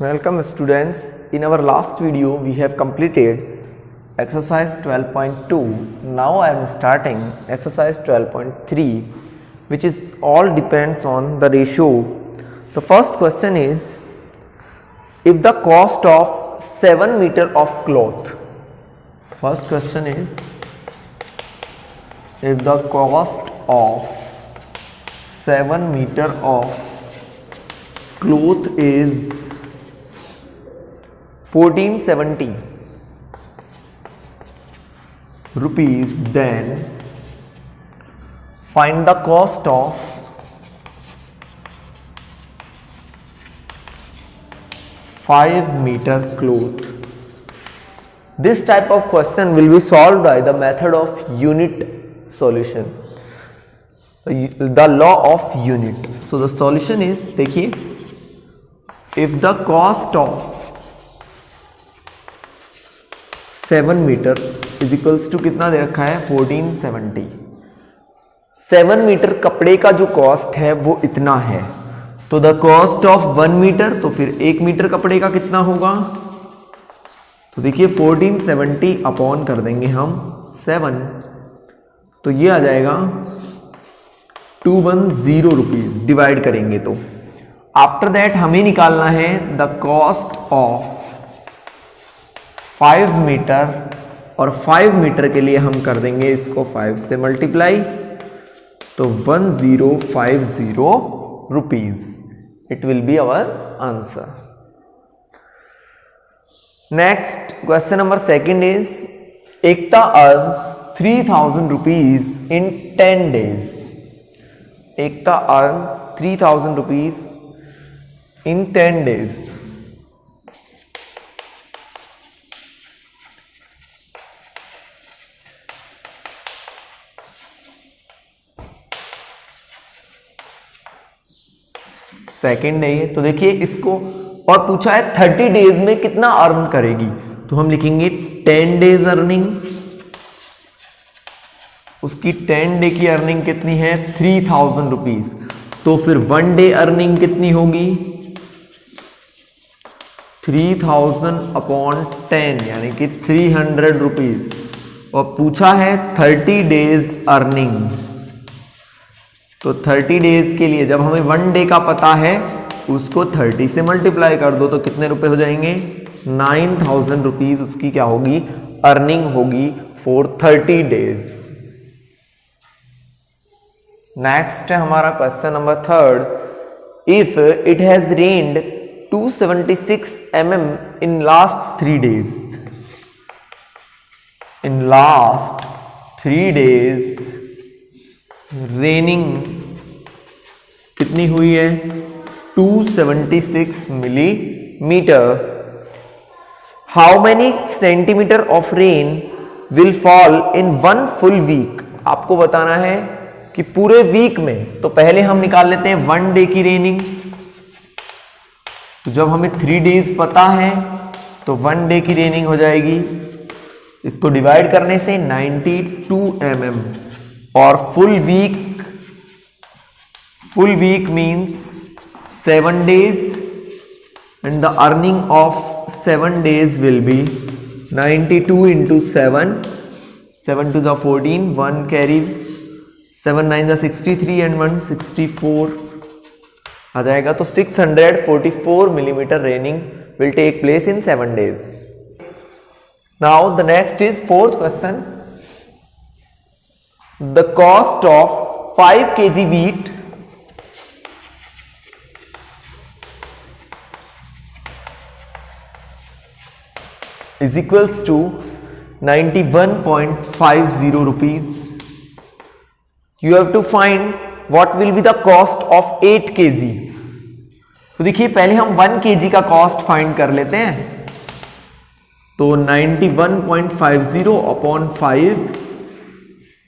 Welcome students. In our last video we have completed exercise 12.2. Now I am starting exercise 12.3, which is all depends on the ratio. The first question is, if the cost of 7 meter of cloth, first question is, if the cost of 7 meter of cloth is 1470 rupees, then find the cost of 5 meter cloth. This type of question will be solved by the method of unit solution, the law of unit. So the solution is, देखिए, if the cost of 7 metre is equals to कितना दे रखा है 1470. 7 metre कपड़े का जो cost है वो इतना है, तो द कॉस्ट ऑफ 1 मीटर, तो फिर 1 मीटर कपड़े का कितना होगा, तो देखिए 1470 अपॉन कर देंगे हम 7, तो ये आ जाएगा 210 रुपीज, डिवाइड करेंगे तो आफ्टर दैट हमें निकालना है द कॉस्ट ऑफ 5 मीटर, और 5 मीटर के लिए हम कर देंगे इसको 5 से मल्टीप्लाई, तो 1050 rupees. It will be our answer. Next question number second is, Ekta earns 3000 rupees in 10 days. Ekta earns 3000 rupees in 10 days. Second है, तो देखिए इसको, और पूछा है 30 डेज में कितना अर्न करेगी, तो हम लिखेंगे 10 डेज अर्निंग. उसकी 10 डे की अर्निंग कितनी है 3000 रुपीज, तो फिर 1 डे अर्निंग कितनी होगी 3000 अपॉन 10 यानी कि 300 रुपीज. और पूछा है 30 डेज अर्निंग, तो 30 डेज के लिए जब हमें 1 डे का पता है उसको 30 से मल्टीप्लाई कर दो, तो कितने रुपए हो जाएंगे 9000 रुपीज उसकी क्या होगी अर्निंग होगी फॉर 30 डेज. नेक्स्ट है हमारा question number third, if it has rained 276 mm in last 3 days. In last 3 days raining कितनी हुई है 276 millimetre. How many centimetre of rain will fall in 1 full week. आपको बताना है कि पूरे वीक में, तो पहले हम निकाल लेते हैं 1 डे की रेनिंग. तो जब हमें 3 डेज पता है तो 1 डे की रेनिंग हो जाएगी, इसको डिवाइड करने से 92 mm, और full week means 7 days, and the earning of 7 days will be 92 into 7, 7 to the 14, 1 carry, 7 9 the 63 and 1 64 आ जाएगा. तो 644 millimeter raining will take place in 7 days. Now the next is fourth question. The cost of 5 kg wheat is equals to 91.50 rupees. You have to find what will be the cost of 8 kg. तो देखिए पहले हम 1 kg का cost find कर लेते हैं, तो 91.50 upon 5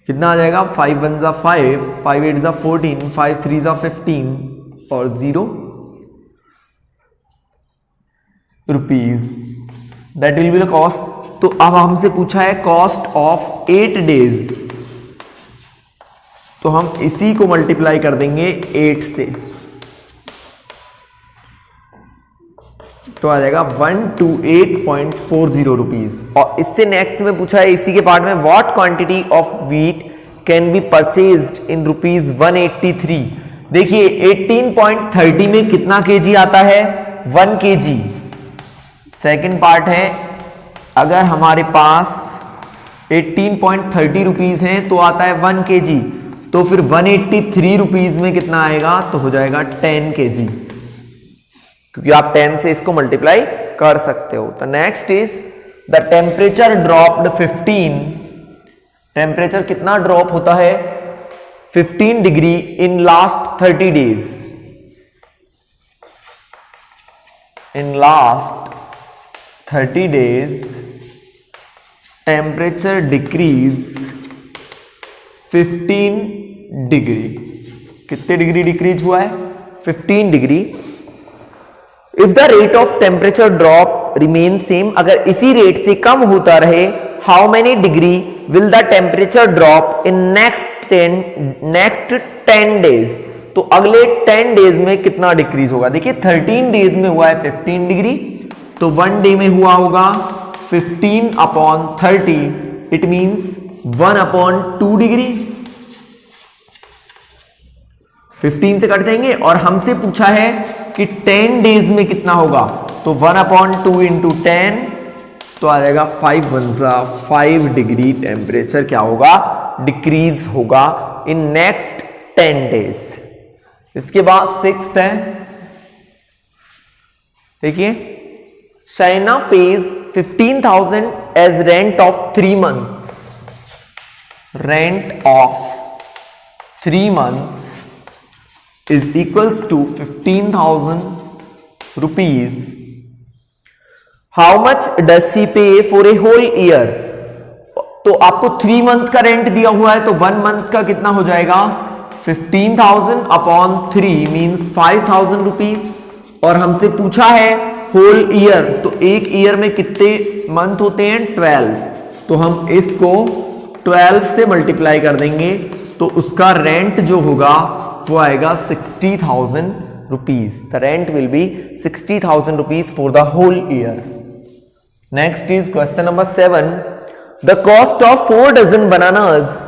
कितना आ जाएगा 5 1 जा 5, 5 8 जा 14, 5 3 जा 15 और 0 rupees. That will be the cost. तो अब हमसे पूछा है कॉस्ट ऑफ 8 डेज, तो हम इसी को मल्टीप्लाई कर देंगे 8 से. तो आ जाएगा 128.40 रुपीज। और इससे नेक्स्ट में पूछा है इसी के पार्ट में, what quantity of wheat can be purchased in rupees 183। देखिए 18.30 में कितना केजी आता है, 1 केजी। सेकेंड पार्ट है, अगर हमारे पास 18.30 रुपीज है तो आता है 1 केजी, तो फिर 183 रुपीज में कितना आएगा, तो हो जाएगा 10 केजी, क्योंकि आप 10 से इसको मल्टीप्लाई कर सकते हो। तो next is the temperature dropped 15। Temperature कितना ड्रॉप होता है, 15 degree in last 30 days. In last 30 days temperature decrease 15 degree. कितने डिग्री डिक्रीज हुआ है, 15 degree. If the rate of temperature drop remain same, अगर इसी रेट से कम होता रहे, how many degree will the temperature drop in next 10 days. तो अगले 10 डेज में कितना डिक्रीज होगा। देखिए 13 डेज में हुआ है 15 डिग्री, तो 1 डे में हुआ होगा 15/30, इट मींस 1/2 डिग्री। 15 से कट जाएंगे, और हमसे पूछा है कि 10 डेज में कितना होगा, तो 1/2 इंटू 10, तो आ जाएगा 5 डिग्री टेम्परेचर क्या होगा, डिक्रीज होगा इन नेक्स्ट 10 डेज। इसके बाद 6th है, देखिए China pays 15,000 as rent of 3 months। Rent of 3 months is equals to 15,000 rupees. How much does she pay for a whole year? तो आपको 3 month का रेंट दिया हुआ है, तो 1 month का कितना हो जाएगा, 15,000/3 मीन्स 5,000 रुपीज। और हमसे पूछा है होल ईयर, तो एक ईयर में कितने मंथ होते हैं, 12, तो हम इसको 12 से मल्टीप्लाई कर देंगे, तो उसका रेंट जो होगा वो आएगा 60,000 rupees. The rent will be 60,000 rupees for the whole year. Next is question number 7, the cost of 4 dozen bananas.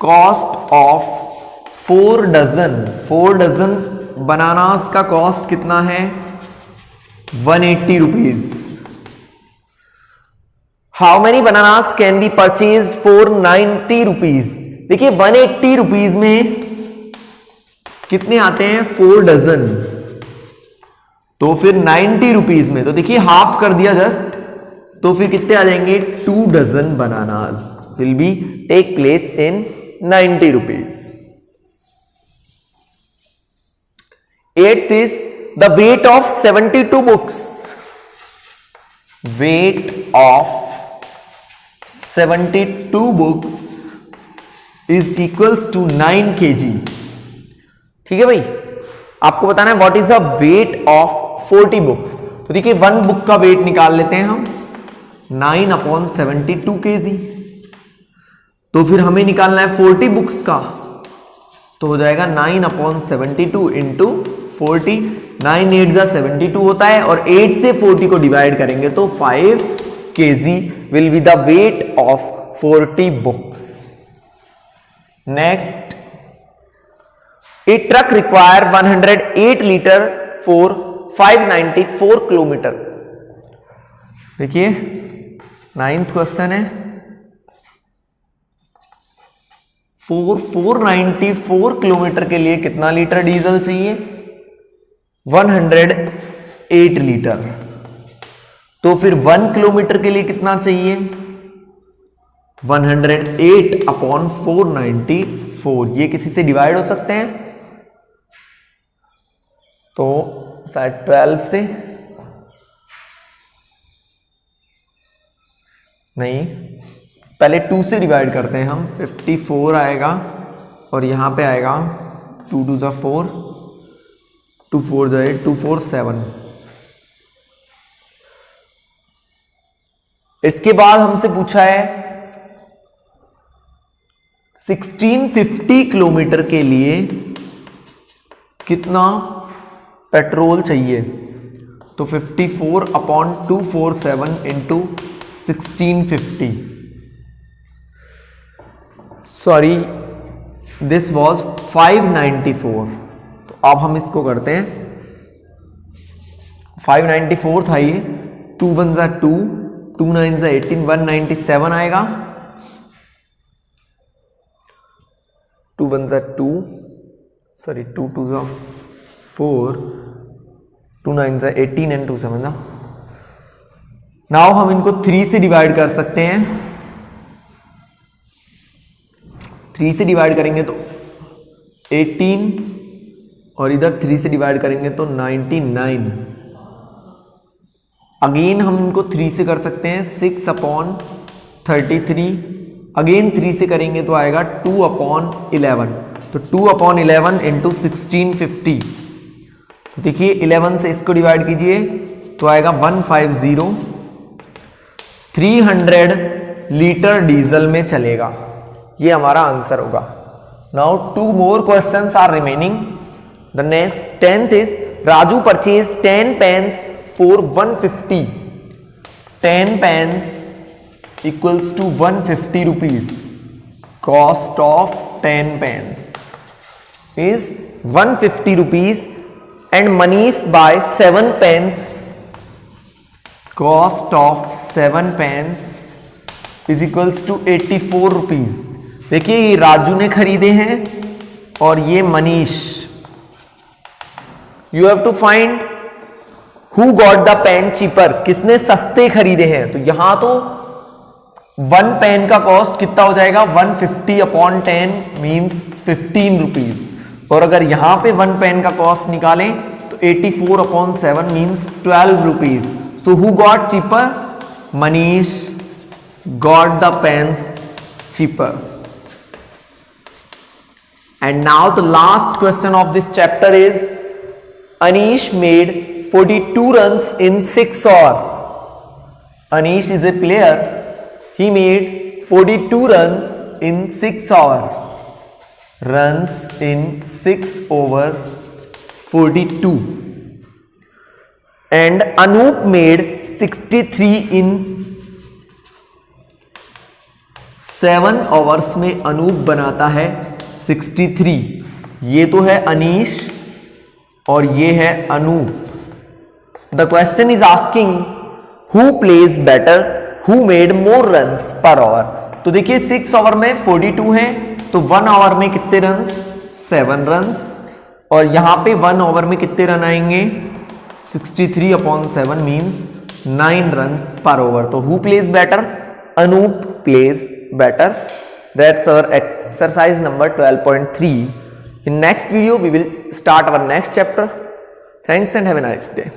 Cost of 4 dozen bananas का कॉस्ट कितना है, 180 rupees. How many bananas can be purchased for 90 rupees. देखिए 180 rupees में कितने आते हैं, 4 dozen, तो फिर 90 रुपीज में, तो देखिए हाफ कर दिया जस्ट, तो फिर कितने आ जाएंगे, 2 dozen bananas will be take place in 90 rupees. 8th is the weight of 72 books. Weight of 72 books is equals to 9 kg. ठीक है भाई, आपको बताना है what is the weight of 40 books. तो देखिए 1 बुक का वेट निकाल लेते हैं हम, 9/72 kg। तो फिर हमें निकालना है 40 बुक्स का, तो हो जाएगा 9/72 इंटू 40, 9 8 72 होता है, और 8 से 40 को डिवाइड करेंगे तो 5 kg will be the weight of 40 books. Next, A truck require 108 litre for 594 kilometre. देखिए 9th क्वेश्चन है, 494 किलोमीटर के लिए कितना लीटर डीजल चाहिए, 108 लीटर। तो फिर 1 किलोमीटर के लिए कितना चाहिए, 108/494। ये किसी से डिवाइड हो सकते हैं, तो शायद 12 से नहीं, पहले 2 से डिवाइड करते हैं हम, 54 आएगा, और यहां पे आएगा 2 2 जा 4, 2 4 जाए 2 4 7। इसके बाद हमसे पूछा है 1650 किलोमीटर के लिए कितना पेट्रोल चाहिए। तो 54/247 इंटू 1650, सॉरी दिस वॉज 594। तो अब हम इसको करते हैं, 594 था ये, 2 1 जा 2, 2 9 जा 18, 197 आएगा, 2 1 जा 2, सॉरी 2 2 जा 4, 2 9 जा 18 एंड 2 7 जा। नाउ हम इनको 3 से डिवाइड कर सकते हैं, 3 से डिवाइड करेंगे तो 18 और इधर 3 से डिवाइड करेंगे तो 99। अगेन हम इनको 3 से कर सकते हैं, 6/33, अगेन 3 से करेंगे तो आएगा 2/11, तो 2/11 इंटू 1650। देखिए 11 से इसको डिवाइड कीजिए तो आएगा 150, 300 लीटर डीजल में चलेगा, ये हमारा आंसर होगा। Now 2 more questions are remaining. The next 10th is Raju purchased 10 pens for 150. 10 pens equals to 150 rupees. Cost of 10 pens is 150 rupees and Manish buy 7 pens. Cost of 7 pens is equals to 84 rupees. देखिए ये राजू ने खरीदे हैं और ये Manish. You have to find who got the pen cheaper, किसने सस्ते खरीदे हैं। तो यहां तो 1 पेन का कॉस्ट कितना हो जाएगा, 150/10 मीन्स 15 रुपीज, और अगर यहां पे 1 पेन का कॉस्ट निकालें तो 84/7 means 12 rupees. So who got cheaper, Manish got the pens cheaper. And now the last question of this chapter is Anish made 42 runs in 6 hours. Anish is a player. He made 42 runs in 6 hours. Runs in 6/42. And Anup made 63 in 7 hours में अनूप बनाता है 63। ये तो है अनीश और ये है Anoop. The question is asking who plays better, who made more runs per hour. तो देखिए 6 आवर में 42 है, तो 1 आवर में कितने रन्स, 7 रन्स, और यहां पे 1 आवर में कितने रन आएंगे, 63/7 मीन्स 9 रन्स पर ओवर। तो who plays better, Anoop plays better. That's our exercise number 12.3. In next video we will start our next chapter. Thanks and have a nice day.